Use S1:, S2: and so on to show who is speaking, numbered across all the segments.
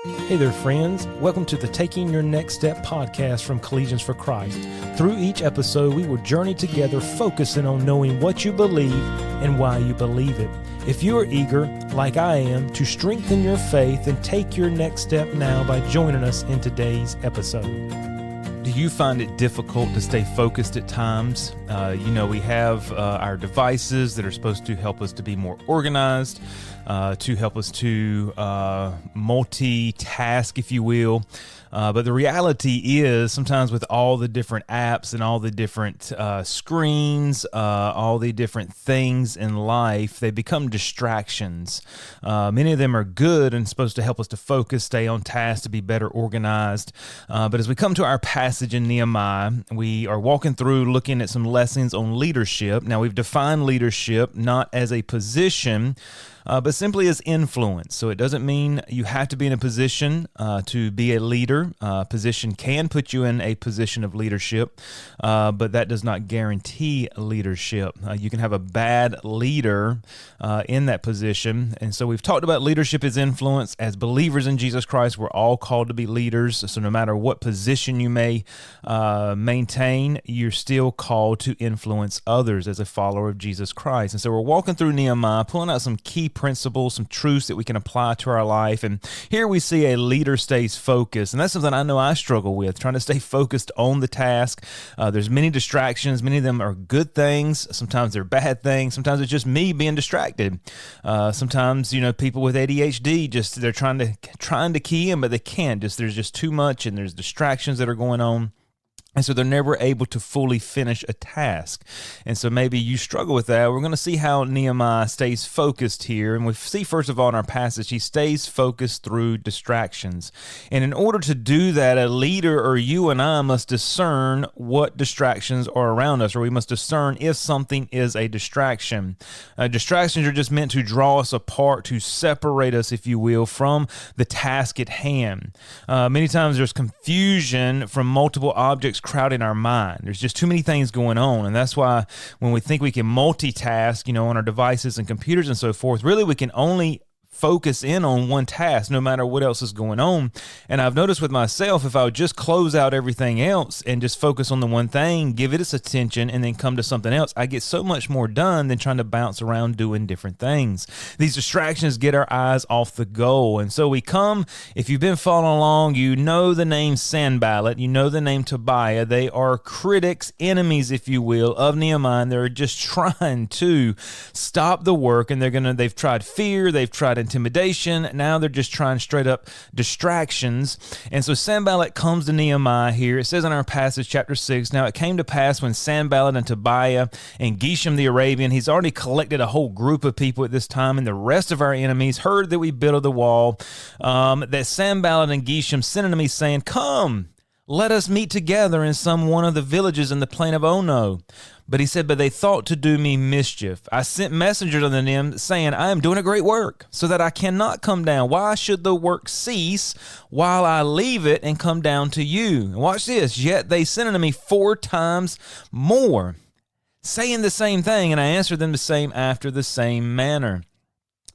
S1: Hey there, friends. Welcome to the Taking Your Next Step podcast from Collegians for Christ. Through each episode, we will journey together focusing on knowing what you believe and why you believe it. If you are eager, like I am, to strengthen your faith and take your next step now by joining us in today's episode.
S2: Do you find it difficult to stay focused at times? We have our devices that are supposed to help us to be more organized, to help us to multitask, if you will. But the reality is sometimes with all the different apps and all the different screens, all the different things in life, they become distractions. Many of them are good and supposed to help us to focus, stay on task, to be better organized. But as we come to our passage in Nehemiah, we are walking through looking at some lessons on leadership. Now, we've defined leadership not as a position, but simply as influence. So it doesn't mean you have to be in a position to be a leader. Position can put you in a position of leadership, but that does not guarantee leadership. You can have a bad leader in that position. And so we've talked about leadership as influence. As believers in Jesus Christ, we're all called to be leaders. So no matter what position you may maintain, you're still called to influence others as a follower of Jesus Christ. And so we're walking through Nehemiah, pulling out some key principles, some truths that we can apply to our life. And here we see a leader stays focused. And that's something I know I struggle with, trying to stay focused on the task. There's many distractions. Many of them are good things. Sometimes they're bad things. Sometimes it's just me being distracted. Sometimes, people with ADHD, they're trying to key in, but they can't. There's just too much, and there's distractions that are going on. And so they're never able to fully finish a task. And so maybe you struggle with that. We're going to see how Nehemiah stays focused here. And we see, first of all, in our passage, he stays focused through distractions. And in order to do that, a leader or you and I must discern what distractions are around us, or we must discern if something is a distraction. Distractions are just meant to draw us apart, to separate us, if you will, from the task at hand. Many times there's confusion from multiple objects crowding our mind. There's just too many things going on, and that's why when we think we can multitask, on our devices and computers and so forth, really we can only focus in on one task no matter what else is going on. And I've noticed with myself, if I would just close out everything else and just focus on the one thing, give it its attention, and then come to something else, I get so much more done than trying to bounce around doing different things. These distractions get our eyes off the goal. And so we come, if you've been following along, you know the name Sanballat, you know the name Tobiah. They are critics, enemies, if you will, of Nehemiah, and they're just trying to stop the work, and they've tried fear, they've tried intimidation. Now they're just trying straight up distractions. And so Sanballat comes to Nehemiah here. It says in our passage, chapter 6, now it came to pass when Sanballat and Tobiah and Geshem the Arabian, he's already collected a whole group of people at this time, and the rest of our enemies heard that we built the wall, that Sanballat and Geshem sent unto me, saying, Come, let us meet together in some one of the villages in the plain of Ono. But he said, but they thought to do me mischief. I sent messengers unto them, saying, I am doing a great work, so that I cannot come down. Why should the work cease while I leave it and come down to you? And watch this. Yet they sent unto me 4 times more, saying the same thing, and I answered them the same after the same manner.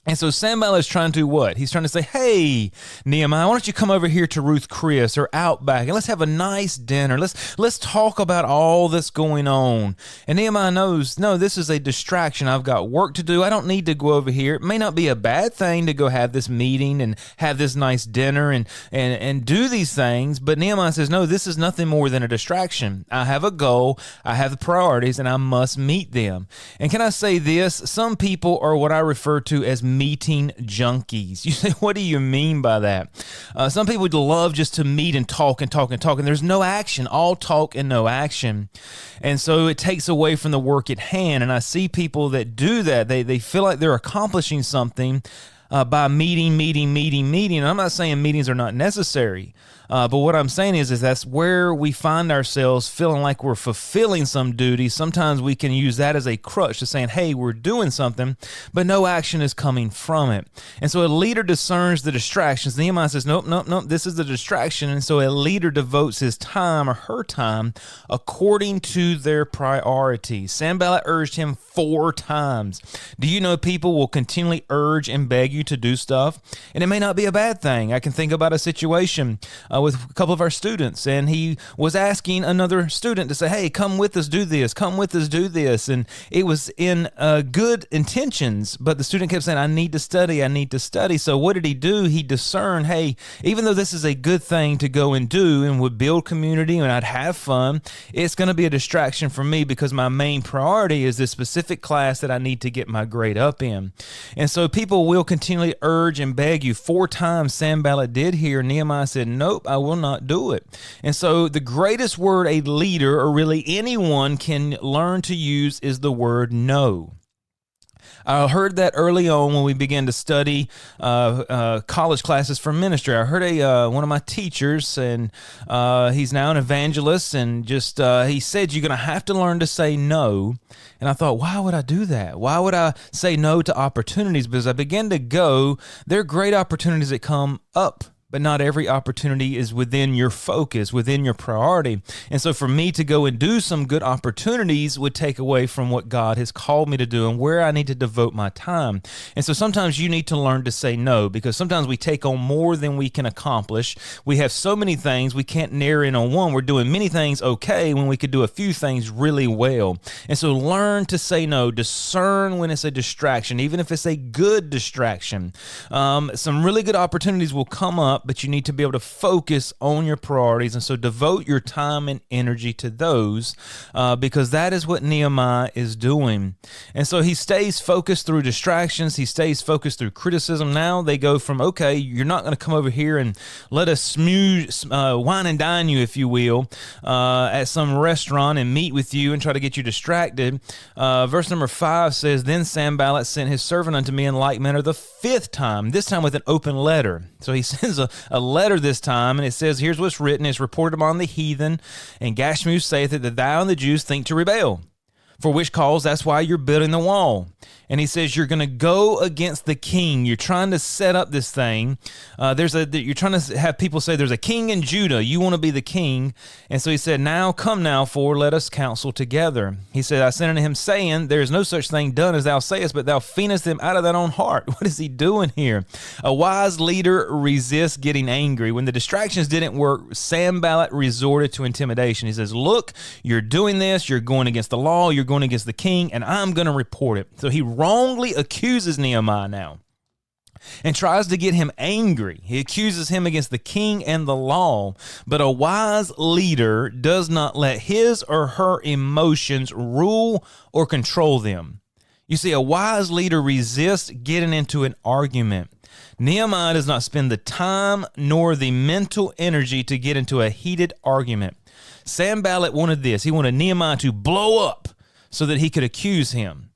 S2: And so Sanballat is trying to do what? He's trying to say, hey, Nehemiah, why don't you come over here to Ruth Chris or Outback, and let's have a nice dinner. Let's talk about all that's going on. And Nehemiah knows, no, this is a distraction. I've got work to do. I don't need to go over here. It may not be a bad thing to go have this meeting and have this nice dinner and do these things, but Nehemiah says, no, this is nothing more than a distraction. I have a goal, I have the priorities, and I must meet them. And can I say this? Some people are what I refer to as meeting junkies. You say, what do you mean by that? Some people would love just to meet and talk, and there's no action, all talk and no action. And so it takes away from the work at hand. And I see people that do that. They feel like they're accomplishing something by meeting. And I'm not saying meetings are not necessary. But what I'm saying is that's where we find ourselves feeling like we're fulfilling some duty. Sometimes we can use that as a crutch to saying, hey, we're doing something, but no action is coming from it. And so a leader discerns the distractions. Nehemiah says, nope, this is the distraction. And so a leader devotes his time or her time according to their priorities. Sanballat urged him 4 times. Do you know people will continually urge and beg you you to do stuff, and it may not be a bad thing. I can think about a situation with a couple of our students, and he was asking another student to say, hey, come with us, do this, come with us, do this, and it was in good intentions, but the student kept saying, I need to study, I need to study. So what did he do? He discerned, hey, even though this is a good thing to go and do and would build community and I'd have fun, it's going to be a distraction for me because my main priority is this specific class that I need to get my grade up in. And so people will continually urge and beg you. 4 times Sanballat did here. Nehemiah said, nope, I will not do it. And so the greatest word a leader or really anyone can learn to use is the word no. I heard that early on when we began to study college classes for ministry. I heard one of my teachers, and he's now an evangelist, and just he said, you're going to have to learn to say no. And I thought, why would I do that? Why would I say no to opportunities? Because I began to go, there are great opportunities that come up, but not every opportunity is within your focus, within your priority. And so for me to go and do some good opportunities would take away from what God has called me to do and where I need to devote my time. And so sometimes you need to learn to say no, because sometimes we take on more than we can accomplish. We have so many things, we can't narrow in on one. We're doing many things okay when we could do a few things really well. And so learn to say no, discern when it's a distraction, even if it's a good distraction. Some really good opportunities will come up, but you need to be able to focus on your priorities. And so devote your time and energy to those because that is what Nehemiah is doing. And so he stays focused through distractions. He stays focused through criticism. Now they go from, okay, you're not going to come over here and let us wine and dine you, if you will, at some restaurant and meet with you and try to get you distracted. Verse number 5 says, then Sanballat sent his servant unto me in like manner the 5th time, this time with an open letter. So he sends a letter this time, and it says, here's what's written. It's reported among the heathen, and Gashmu saith that thou and the Jews think to rebel. For which cause, that's why you're building the wall. And he says, you're going to go against the king. You're trying to set up this thing. You're trying to have people say there's a king in Judah. You want to be the king. And so he said, now come now, for let us counsel together. He said, I sent unto him saying, there is no such thing done as thou sayest, but thou feightest them out of thine own heart. What is he doing here? A wise leader resists getting angry. When the distractions didn't work, Sanballat resorted to intimidation. He says, look, you're doing this. You're going against the law. You're going against the king, and I'm going to report it. So he wrongly accuses Nehemiah now and tries to get him angry. He accuses him against the king and the law, but a wise leader does not let his or her emotions rule or control them. You see, a wise leader resists getting into an argument. Nehemiah does not spend the time nor the mental energy to get into a heated argument. Sanballat wanted this. He wanted Nehemiah to blow up so that he could accuse him.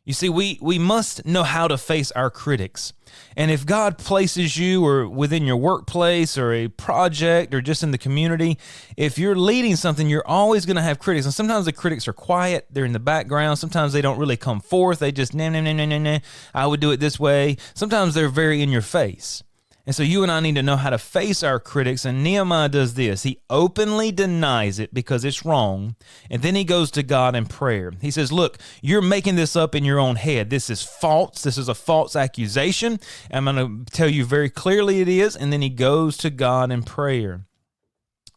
S2: You see, we must know how to face our critics. And if God places you or within your workplace or a project or just in the community, if you're leading something, you're always going to have critics. And sometimes the critics are quiet. They're in the background. Sometimes they don't really come forth. They just, nah, I would do it this way. Sometimes they're very in your face. And so you and I need to know how to face our critics, and Nehemiah does this. He openly denies it because it's wrong, and then he goes to God in prayer. He says, look, you're making this up in your own head. This is false. This is a false accusation. I'm going to tell you very clearly it is, and then he goes to God in prayer.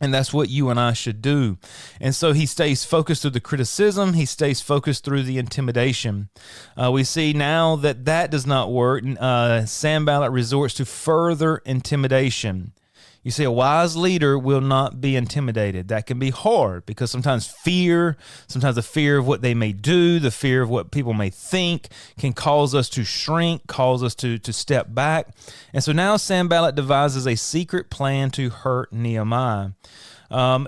S2: And that's what you and I should do. And so he stays focused through the criticism. He stays focused through the intimidation. We see now that does not work. Sanballat resorts to further intimidation. You see, a wise leader will not be intimidated. That can be hard because sometimes the fear of what they may do, the fear of what people may think can cause us to shrink, cause us to step back. And so now Sanballat devises a secret plan to hurt Nehemiah.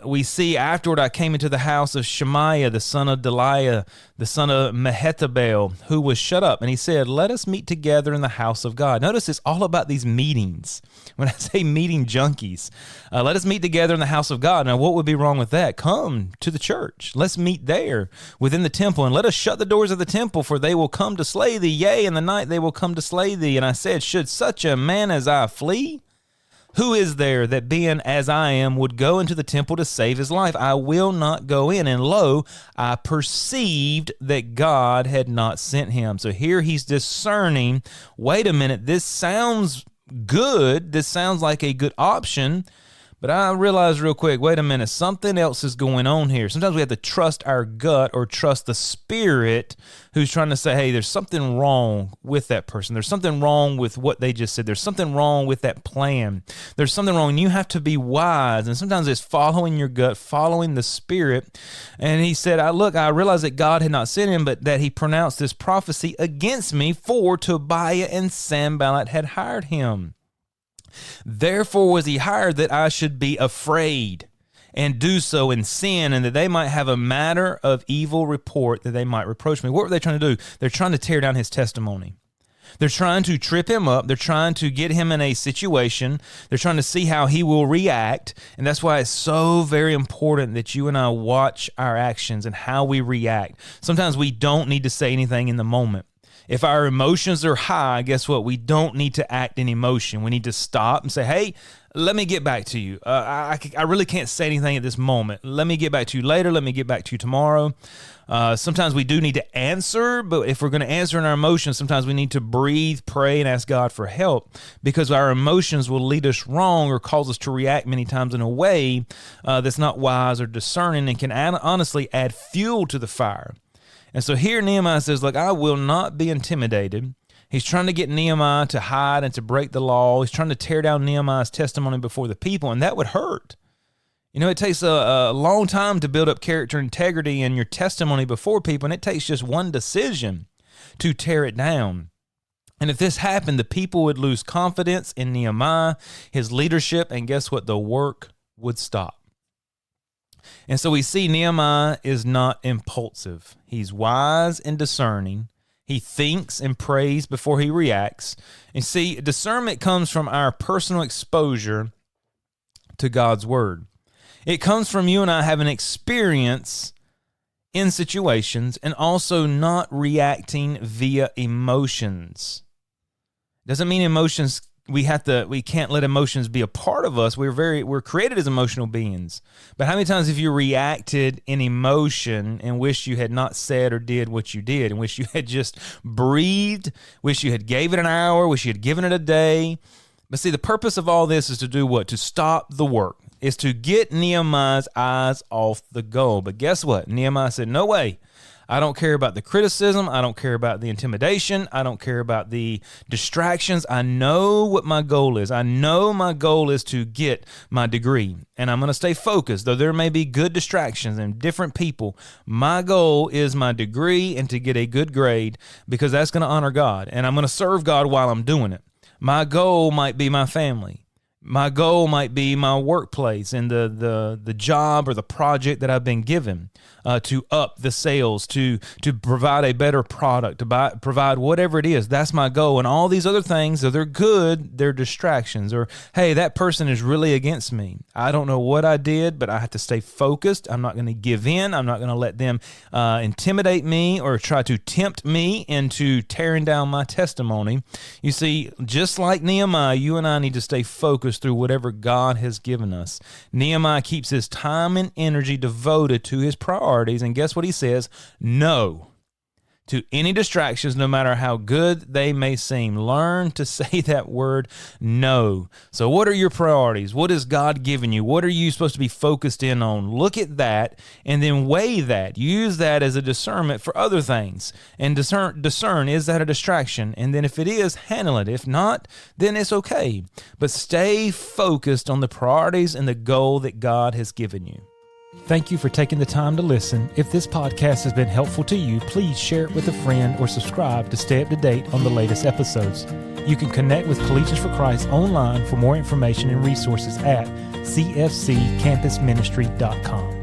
S2: We see afterward, I came into the house of Shemaiah, the son of Delaiah, the son of Mehetabel, who was shut up. And he said, let us meet together in the house of God. Notice it's all about these meetings. When I say meeting junkies, let us meet together in the house of God. Now, what would be wrong with that? Come to the church. Let's meet there within the temple, and let us shut the doors of the temple, for they will come to slay thee. Yea, in the night they will come to slay thee. And I said, should such a man as I flee? Who is there that being as I am would go into the temple to save his life? I will not go in. And lo, I perceived that God had not sent him. So here he's discerning, wait a minute, this sounds good. This sounds like a good option. But I realized real quick, wait a minute, something else is going on here. Sometimes we have to trust our gut or trust the Spirit who's trying to say, hey, there's something wrong with that person. There's something wrong with what they just said. There's something wrong with that plan. There's something wrong. You have to be wise. And sometimes it's following your gut, following the Spirit. And he said, I realized that God had not sent him, but that he pronounced this prophecy against me, for Tobiah and Sanballat had hired him. Therefore was he hired that I should be afraid and do so in sin, and that they might have a matter of evil report, that they might reproach me. What were they trying to do? They're trying to tear down his testimony. They're trying to trip him up. They're trying to get him in a situation. They're trying to see how he will react. And that's why it's so very important that you and I watch our actions and how we react. Sometimes we don't need to say anything in the moment. If our emotions are high, guess what? We don't need to act in emotion. We need to stop and say, hey, let me get back to you. I really can't say anything at this moment. Let me get back to you later. Let me get back to you tomorrow. Sometimes we do need to answer, but if we're going to answer in our emotions, sometimes we need to breathe, pray, and ask God for help, because our emotions will lead us wrong or cause us to react many times in a way that's not wise or discerning, and can honestly add fuel to the fire. And so here Nehemiah says, look, I will not be intimidated. He's trying to get Nehemiah to hide and to break the law. He's trying to tear down Nehemiah's testimony before the people, and that would hurt. You know, it takes a long time to build up character integrity in your testimony before people, and it takes just one decision to tear it down. And if this happened, the people would lose confidence in Nehemiah, his leadership, and guess what? The work would stop. And so we see Nehemiah is not impulsive. He's wise and discerning. He thinks and prays before he reacts. And see, discernment comes from our personal exposure to God's word. It comes from you and I having experience in situations and also not reacting via emotions. Doesn't mean emotions, we can't let emotions be a part of us. We're created as emotional beings. But how many times have you reacted in emotion and wish you had not said or did what you did, and wish you had just breathed, wish you had gave it an hour, wish you had given it a day? But see, the purpose of all this is to do what? To stop the work. Is to get Nehemiah's eyes off the goal. But guess what? Nehemiah said, no way. I don't care about the criticism. I don't care about the intimidation. I don't care about the distractions. I know what my goal is. I know my goal is to get my degree. And I'm going to stay focused. Though there may be good distractions and different people, my goal is my degree and to get a good grade, because that's going to honor God. And I'm going to serve God while I'm doing it. My goal might be my family. My goal might be my workplace and the job or the project that I've been given, to up the sales, to provide a better product, to provide whatever it is. That's my goal. And all these other things, though they're good, they're distractions. Or, hey, that person is really against me. I don't know what I did, but I have to stay focused. I'm not going to give in. I'm not going to let them intimidate me or try to tempt me into tearing down my testimony. You see, just like Nehemiah, you and I need to stay focused through whatever God has given us. Nehemiah keeps his time and energy devoted to his priorities, and guess what he says? No to any distractions, no matter how good they may seem. Learn to say that word no. So what are your priorities? What has God given you? What are you supposed to be focused in on? Look at that and then weigh that. Use that as a discernment for other things, and discern, is that a distraction? And then if it is, handle it. If not, then it's okay. But stay focused on the priorities and the goal that God has given you.
S1: Thank you for taking the time to listen. If this podcast has been helpful to you, please share it with a friend or subscribe to stay up to date on the latest episodes. You can connect with Collegians for Christ online for more information and resources at cfccampusministry.com.